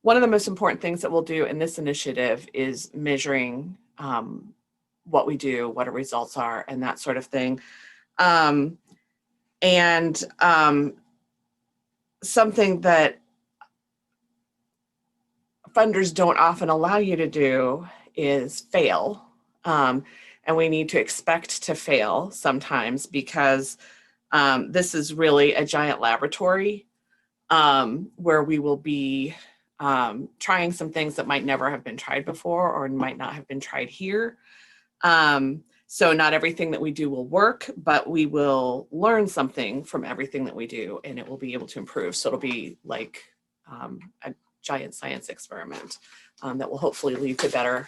one of the most important things that we'll do in this initiative is measuring what we do, what our results are, and that sort of thing. Something that funders don't often allow you to do is fail. And we need to expect to fail sometimes because this is really a giant laboratory where we will be trying some things that might never have been tried before or might not have been tried here. So not everything that we do will work, but we will learn something from everything that we do and it will be able to improve. So it'll be like a giant science experiment that will hopefully lead to better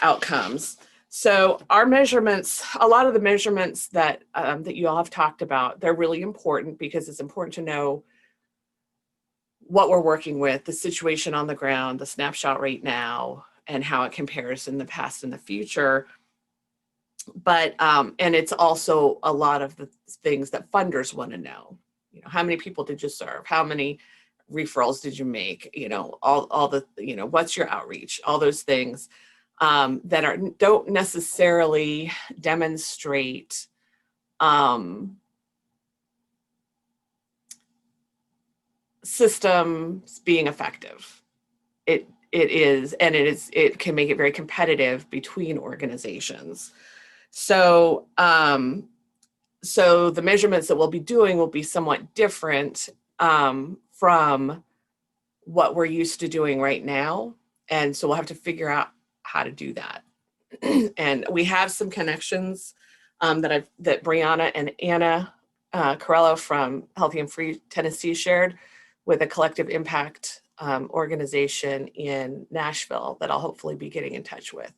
outcomes. So our measurements, a lot of the measurements that you all have talked about, they're really important because it's important to know what we're working with, the situation on the ground, the snapshot right now, and how it compares in the past and the future. But, and it's also a lot of the things that funders want to know. You know, how many people did you serve? How many referrals did you make? You know, all the, you know, what's your outreach? All those things that don't necessarily demonstrate systems being effective. It can make it very competitive between organizations. So, so the measurements that we'll be doing will be somewhat different from what we're used to doing right now. And so we'll have to figure out how to do that. And we have some connections that Brianna and Anna Corello from Healthy and Free Tennessee shared with a collective impact organization in Nashville that I'll hopefully be getting in touch with.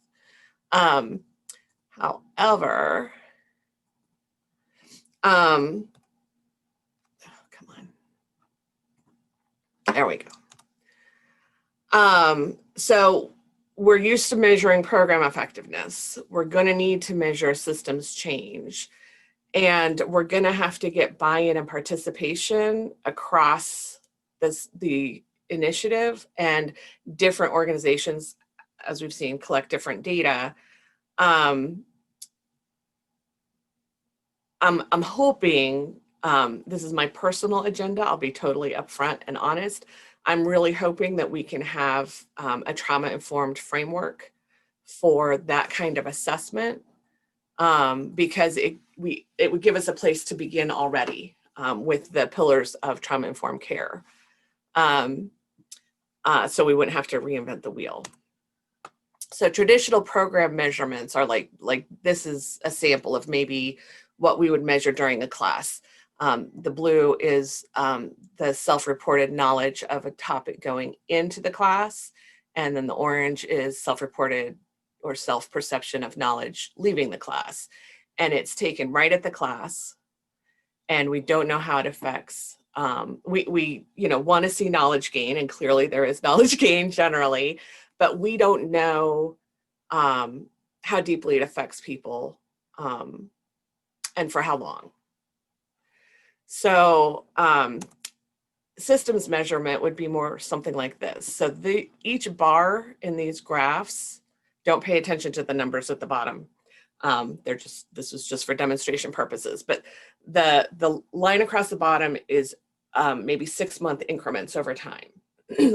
However, come on, there we go. So we're used to measuring program effectiveness. We're going to need to measure systems change, and we're going to have to get buy-in and participation across the initiative, and different organizations, as we've seen, collect different data. I'm hoping, this is my personal agenda, I'll be totally upfront and honest. I'm really hoping that we can have a trauma-informed framework for that kind of assessment because it would give us a place to begin already with the pillars of trauma-informed care. So we wouldn't have to reinvent the wheel. So traditional program measurements are like this is a sample of maybe what we would measure during a class. The blue is the self-reported knowledge of a topic going into the class, and then the orange is self-reported or self-perception of knowledge leaving the class. And it's taken right at the class, and we don't know how it affects. We want to see knowledge gain, and clearly there is knowledge gain generally, but we don't know how deeply it affects people and for how long. So systems measurement would be more something like this. So each bar in these graphs, don't pay attention to the numbers at the bottom. This was just for demonstration purposes, but the line across the bottom is maybe 6-month increments over time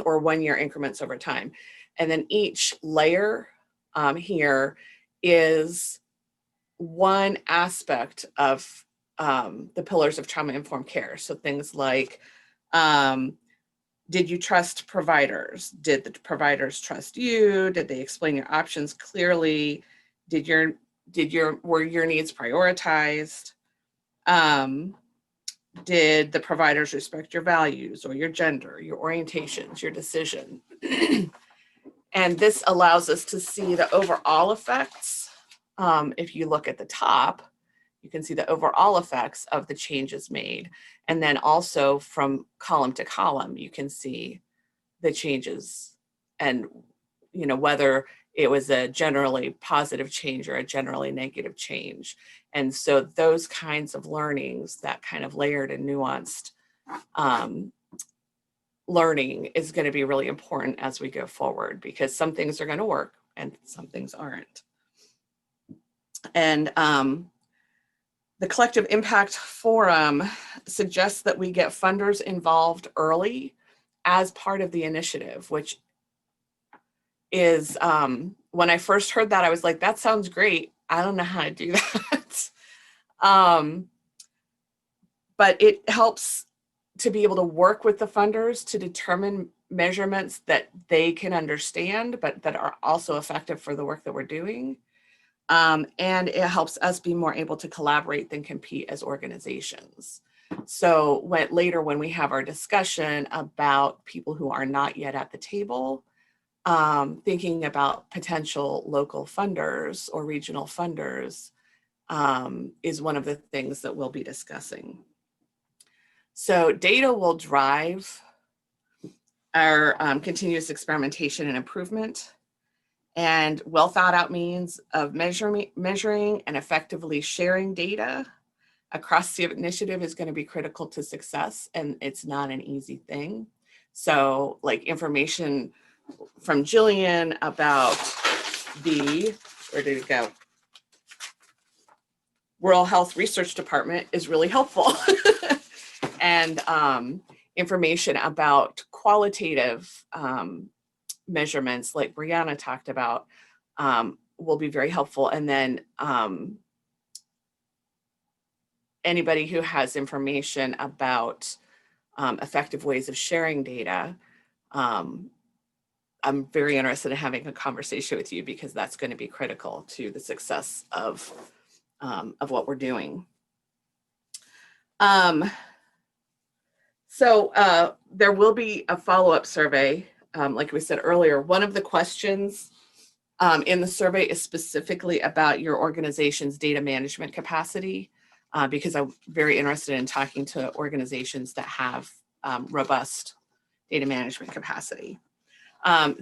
or 1-year increments over time. And then each layer here is one aspect of the pillars of trauma-informed care. So things like, did you trust providers? Did the providers trust you? Did they explain your options clearly? Were your needs prioritized? Did the providers respect your values or your gender, your orientations, your decision? And this allows us to see the overall effects. If you look at the top, you can see the overall effects of the changes made. And then also from column to column, you can see the changes and, you know, whether it was a generally positive change or a generally negative change. And so those kinds of learnings, that kind of layered and nuanced learning is going to be really important as we go forward, because some things are going to work and some things aren't. And the Collective Impact Forum suggests that we get funders involved early as part of the initiative, which is, when I first heard that, I was like, that sounds great. I don't know how to do that. But it helps to be able to work with the funders to determine measurements that they can understand, but that are also effective for the work that we're doing. And it helps us be more able to collaborate than compete as organizations. So later when we have our discussion about people who are not yet at the table, thinking about potential local funders or regional funders is one of the things that we'll be discussing. So data will drive our continuous experimentation and improvement, and well thought out means of measuring and effectively sharing data across the initiative is going to be critical to success, and it's not an easy thing. So like information from Jillian about the, where did it go? Rural Health Research Department is really helpful. And information about qualitative measurements like Brianna talked about will be very helpful. And then anybody who has information about effective ways of sharing data, I'm very interested in having a conversation with you, because that's going to be critical to the success of what we're doing. So there will be a follow-up survey. Like we said earlier, one of the questions in the survey is specifically about your organization's data management capacity, because I'm very interested in talking to organizations that have robust data management capacity.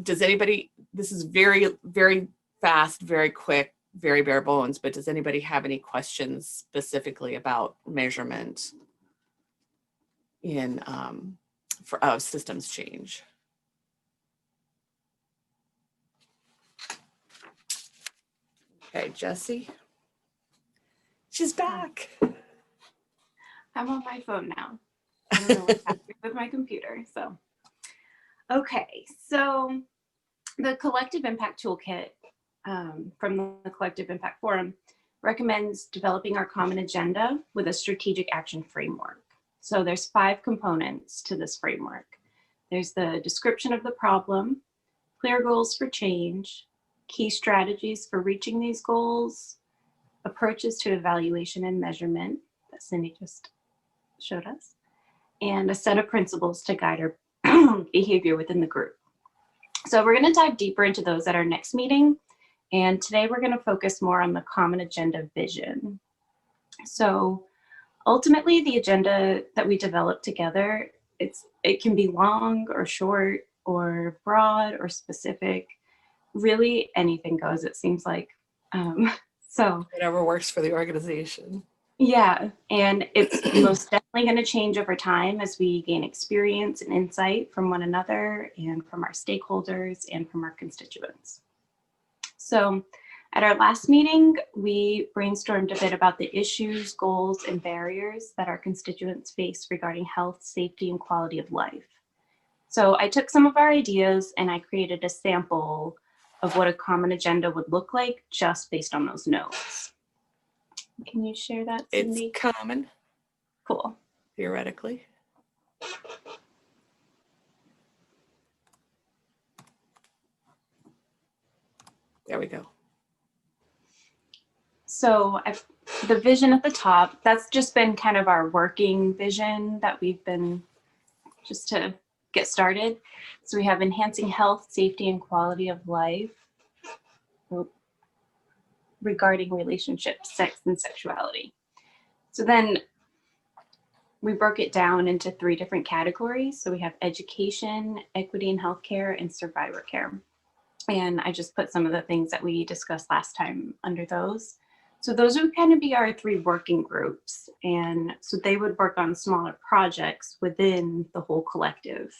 Does anybody, this is very, very fast, very quick, very bare bones, but does anybody have any questions specifically about measurement in systems change? Okay, Jessie. She's back. I'm on my phone now. I don't know what's happening with my computer. So, okay. So the Collective Impact Toolkit from the Collective Impact Forum recommends developing our common agenda with a strategic action framework. So there's 5 components to this framework. There's the description of the problem, clear goals for change, key strategies for reaching these goals, approaches to evaluation and measurement that Cindy just showed us, and a set of principles to guide our behavior within the group. So we're going to dive deeper into those at our next meeting. And today we're going to focus more on the common agenda vision. So ultimately, the agenda that we develop together, it can be long or short or broad or specific. Really anything goes, it seems like. So whatever works for the organization. Yeah, and it's most definitely going to change over time as we gain experience and insight from one another and from our stakeholders and from our constituents. So at our last meeting, we brainstormed a bit about the issues, goals, and barriers that our constituents face regarding health, safety, and quality of life. So I took some of our ideas and I created a sample of what a common agenda would look like just based on those notes. Can you share that, Cindy? It's common. Cool. Theoretically. There we go. So the vision at the top, that's just been kind of our working vision that we've been just to get started. So we have enhancing health, safety, and quality of life regarding relationships, sex, and sexuality. So then we broke it down into 3 different categories. So we have education, equity in healthcare, and survivor care. And I just put some of the things that we discussed last time under those. So those would kind of be our 3 working groups. And so they would work on smaller projects within the whole collective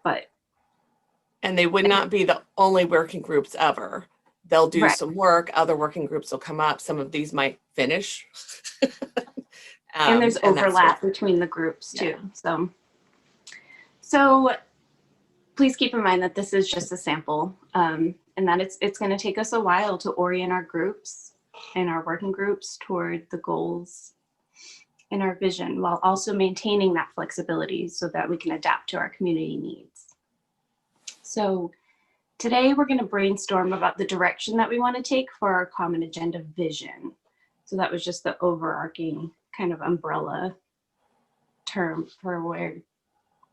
but And they would not be the only working groups ever. They'll do right. some work, other working groups will come up. Some of these might finish. And there's and that sort of overlap between the groups too. So please keep in mind that this is just a sample, and that it's going to take us a while to orient our groups and our working groups toward the goals and our vision, while also maintaining that flexibility so that we can adapt to our community needs. So today we're going to brainstorm about the direction that we want to take for our common agenda vision. So that was just the overarching kind of umbrella term for where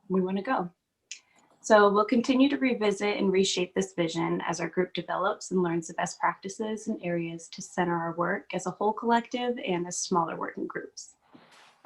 we want to go. So we'll continue to revisit and reshape this vision as our group develops and learns the best practices and areas to center our work as a whole collective and as smaller working groups.